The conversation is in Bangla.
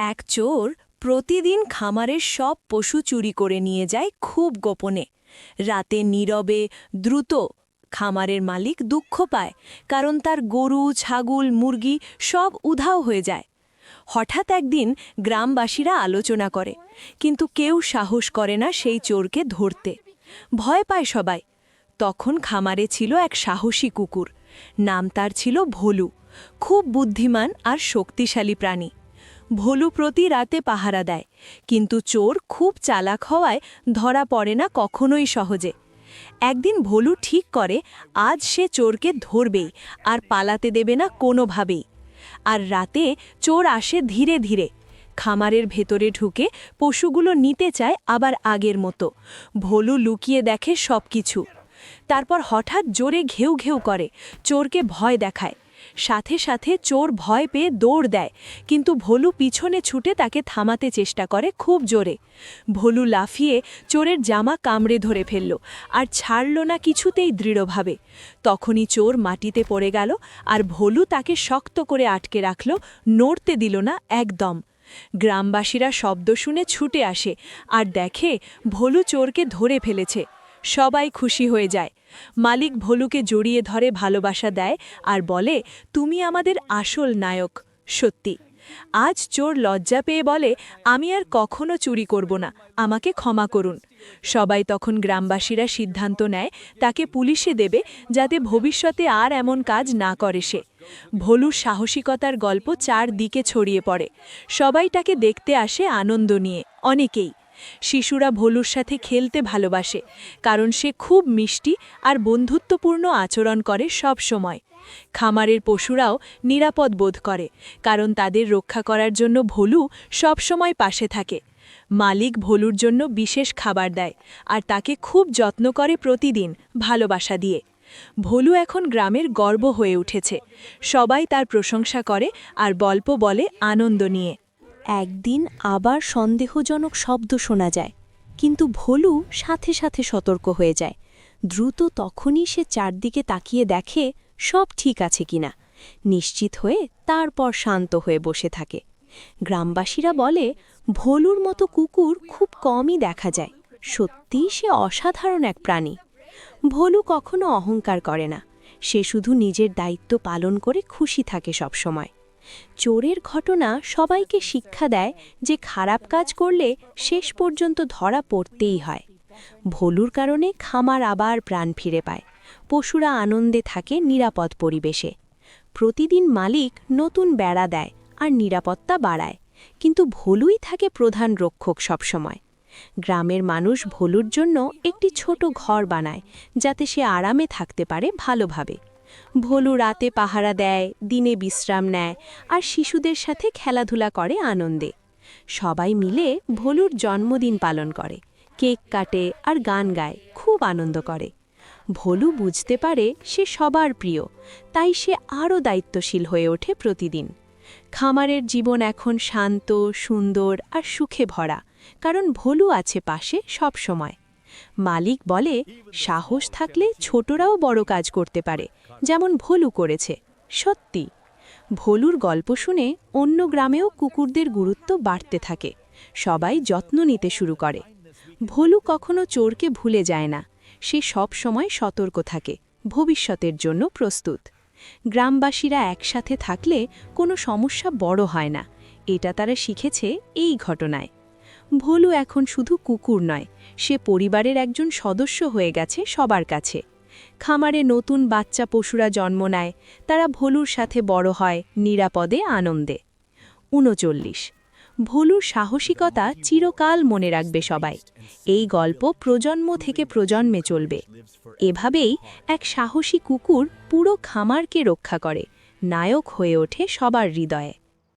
এক চোর প্রতিদিন খামারের সব পশু চুরি করে নিয়ে যায় খুব গোপনে। রাতে নীরবে দ্রুত খামারের মালিক দুঃখ পায়, কারণ তার গরু ছাগল মুরগি সব উধাও হয়ে যায়। হঠাৎ একদিন গ্রামবাসীরা আলোচনা করে, কিন্তু কেউ সাহস করে না সেই চোরকে ধরতে। ভয় পায় সবাই। তখন খামারে ছিল এক সাহসী কুকুর। নাম তার ছিল ভোলু। খুব বুদ্ধিমান আর শক্তিশালী প্রাণী। ভোলু প্রতি রাতে পাহারা দেয়, কিন্তু চোর খুব চালাক হওয়ায় ধরা পড়ে না কখনোই সহজে। একদিন ভোলু ঠিক করে আজ সে চোরকে ধরবেই, আর পালাতে দেবে না কোনোভাবেই। আর রাতে চোর আসে ধীরে ধীরে, খামারের ভেতরে ঢুকে পশুগুলো নিতে চায় আবার আগের মতো। ভোলু লুকিয়ে দেখে সব কিছু। তারপর হঠাৎ জোরে ঘেউ ঘেউ করে, চোরকে ভয় দেখায়। সাথে সাথে চোর ভয় পেয়ে দৌড় দেয়, কিন্তু ভোলু পিছনে ছুটে তাকে থামাতে চেষ্টা করে খুব জোরে। ভোলু লাফিয়ে চোরের জামা কামড়ে ধরে ফেলল, আর ছাড়ল না কিছুতেই দৃঢ়ভাবে। তখনই চোর মাটিতে পড়ে গেল, আর ভোলু তাকে শক্ত করে আটকে রাখল, নড়তে দিল না একদম। গ্রামবাসীরা শব্দ শুনে ছুটে আসে আর দেখে ভোলু চোরকে ধরে ফেলেছে। সবাই খুশি হয়ে যায়। মালিক ভোলুকে জড়িয়ে ধরে ভালোবাসা দেয় আর বলে, তুমি আমাদের আসল নায়ক। সত্যি, আজ চোর লজ্জা পেয়ে বলে, আমি আর কখনো চুরি করব না, আমাকে ক্ষমা করুন। সবাই তখন গ্রামবাসীরা সিদ্ধান্ত নেয় তাকে পুলিশে দেবে, যাতে ভবিষ্যতে আর এমন কাজ না করে সে। ভোলুর সাহসিকতার গল্প চারদিকে ছড়িয়ে পড়ে। সবাই তাকে দেখতে আসে আনন্দ নিয়ে, অনেকেই। শিশুরা ভোলুর সাথে খেলতে ভালোবাসে, কারণ সে খুব মিষ্টি আর বন্ধুত্বপূর্ণ আচরণ করে সব সময়। খামারের পশুরাও নিরাপদ বোধ করে, কারণ তাদের রক্ষা করার জন্য ভোলু সব সময় পাশে থাকে। মালিক ভোলুর জন্য বিশেষ খাবার দেয়, আর তাকে খুব যত্ন করে প্রতিদিন ভালোবাসা দিয়ে। ভোলু এখন গ্রামের গর্ব হয়ে উঠেছে। সবাই তার প্রশংসা করে আর গল্প বলে আনন্দ নিয়ে। একদিন আবার সন্দেহজনক শব্দ শোনা যায়, কিন্তু ভোলু সাথে সাথে সতর্ক হয়ে যায়। দ্রুত তখনই সে চারদিকে তাকিয়ে দেখে সব ঠিক আছে কিনা। নিশ্চিত হয়ে তারপর শান্ত হয়ে বসে থাকে। গ্রামবাসীরা বলে, ভোলুর মতো কুকুর খুব কমই দেখা যায়। সত্যিই সে অসাধারণ এক প্রাণী। ভোলু কখনো অহংকার করে না, সে শুধু নিজের দায়িত্ব পালন করে খুশি থাকে সবসময়। চোরের ঘটনা সবাইকে শিক্ষা দেয় যে খারাপ কাজ করলে শেষ পর্যন্ত ধরা পড়তেই হয়। ভোলুর কারণে খামার আবার প্রাণ ফিরে পায়। পশুরা আনন্দে থাকে নিরাপদ পরিবেশে। প্রতিদিন মালিক নতুন বেড়া দেয় আর নিরাপত্তা বাড়ায়, কিন্তু ভোলুই থাকে প্রধান রক্ষক সবসময়। গ্রামের মানুষ ভোলুর জন্য একটি ছোট ঘর বানায়, যাতে সে আরামে থাকতে পারে ভালোভাবে। ভোলু রাতে পাহারা দেয়, দিনে বিশ্রাম নেয়, আর শিশুদের সাথে খেলাধুলা করে আনন্দে। সবাই মিলে ভোলুর জন্মদিন পালন করে, কেক কাটে আর গান গায়, খুব আনন্দ করে। ভোলু বুঝতে পারে সে সবার প্রিয়, তাই সে আরও দায়িত্বশীল হয়ে ওঠে প্রতিদিন। খামারের জীবন এখন শান্ত, সুন্দর আর সুখে ভরা, কারণ ভোলু আছে পাশে সব সময়। মালিক বলে, সাহস থাকলে ছোটরাও বড় কাজ করতে পারে, যেমন ভোলু করেছে। সত্যি, ভোলুর গল্প শুনে অন্য গ্রামেও কুকুরদের গুরুত্ব বাড়তে থাকে। সবাই যত্ন নিতে শুরু করে। ভোলু কখনো চোরকে ভুলে যায় না, সে সব সময় সতর্ক থাকে, ভবিষ্যতের জন্য প্রস্তুত। গ্রামবাসীরা একসাথে থাকলে কোনো সমস্যা বড় হয় না, এটা তারা শিখেছে এই ঘটনায়। ভোলু এখন শুধু কুকুর নয়, সে পরিবারের একজন সদস্য হয়ে গেছে সবার কাছে। খামারে নতুন বাচ্চা পশুরা জন্ম নেয়, তারা ভোলুর সাথে বড় হয় নিরাপদে আনন্দে। ৩৯ ভোলুর সাহসিকতা চিরকাল মনে রাখবে সবাই। এই গল্প প্রজন্ম থেকে প্রজন্মে চলবে। এভাবেই এক সাহসী কুকুর পুরো খামারকে রক্ষা করে, নায়ক হয়ে ওঠে সবার হৃদয়ে।